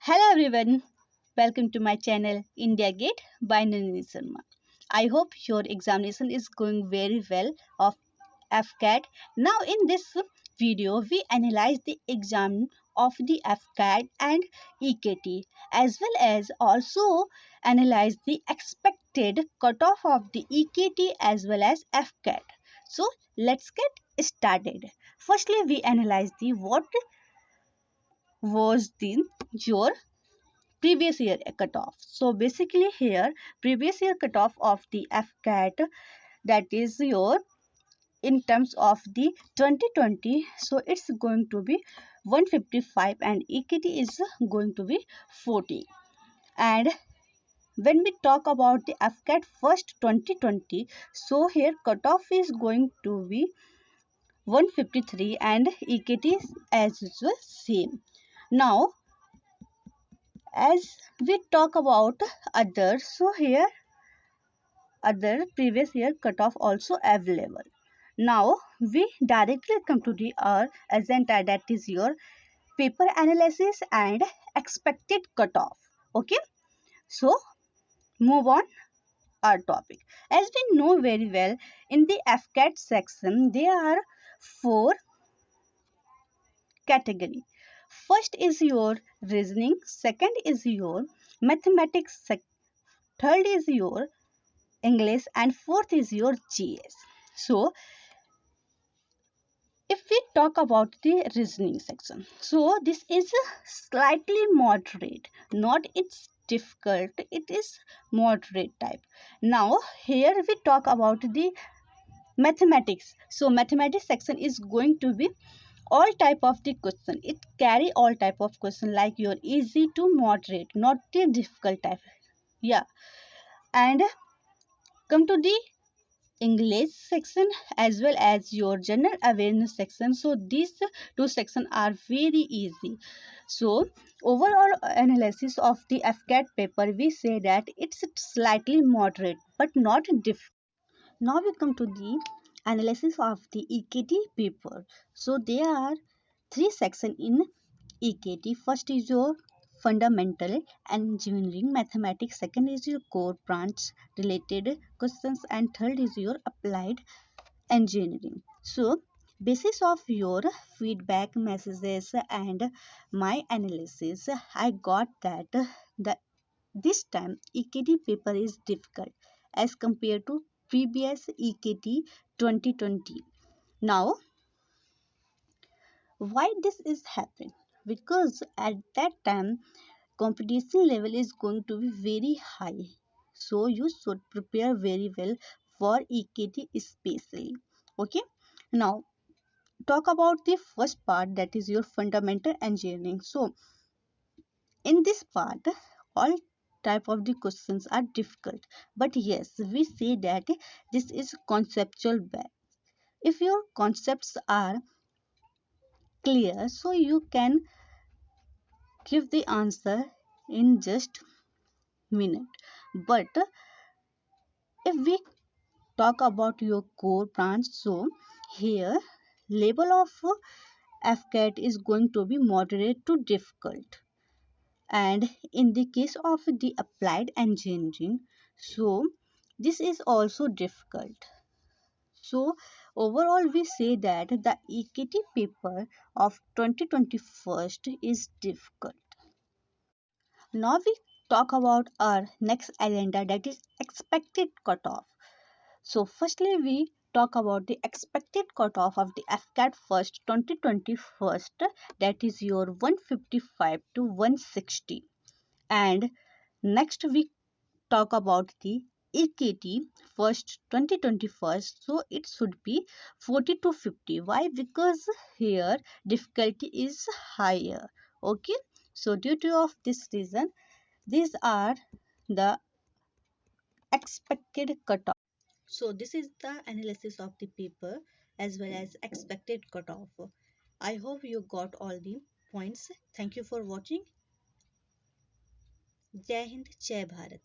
Hello everyone, welcome to my channel India Gate by Nandini Sharma. I hope your examination is going very well of FCAT. Now in this video we analyze the exam of the FCAT and EKT as well as also analyze the expected cutoff of the EKT as well as FCAT. So let's get started. Firstly we analyze the what was the your previous year cutoff. So basically here previous year cutoff of the FCAT, that is your in terms of the 2020, so it's going to be 155 and EKT is going to be 40. And when we talk about the FCAT first 2020, so here cutoff is going to be 153 and EKT is as usual same. Now as we talk about others, so here other previous year cutoff also available. Now we directly come to the our agenda, that is your paper analysis and expected cutoff. Okay, so move on our topic. As we know very well, in the FCAT section there are four category. First is your reasoning, second is your mathematics, third is your English, and fourth is your GS. So if we talk about the reasoning section, so this is slightly moderate, not it's difficult, it is moderate type. Now here we talk about the mathematics. So mathematics section is going to be all type of the question, it carry all type of question like your easy to moderate, not the difficult type. Yeah, and come to the English section as well as your general awareness section. So these two sections are very easy. So overall analysis of the FCAT paper, we say that it's slightly moderate but not difficult. Now we come to the analysis of the EKT paper. So there are three sections in EKT. First is your fundamental engineering mathematics, second is your core branch related questions, and third is your applied engineering. So basis of your feedback messages and my analysis, I got that the this time EKT paper is difficult as compared to previous EKT 2020. Now why this is happening? Because at that time competition level is going to be very high, so you should prepare very well for EKT especially. Okay, now talk about the first part, that is your fundamental engineering. So in this part all type of the questions are difficult, but yes we say that this is conceptual base. If your concepts are clear, so you can give the answer in just minute. But if we talk about your core branch, so here level of FCAT is going to be moderate to difficult, and in the case of the applied engineering, so this is also difficult. So overall we say that the EKT paper of 2021 is difficult. Now we talk about our next agenda, that is expected cutoff. So firstly we talk about the expected cutoff of the FCAT first 2021, that is your 155 to 160. And next we talk about the EKT first 2021, so it should be 40 to 50. Why? Because here difficulty is higher. Okay, so due to of this reason these are the expected cutoff. So this is the analysis of the paper as well as expected cutoff. I hope you got all the points. Thank you for watching. Jai Hind, Jai Bharat.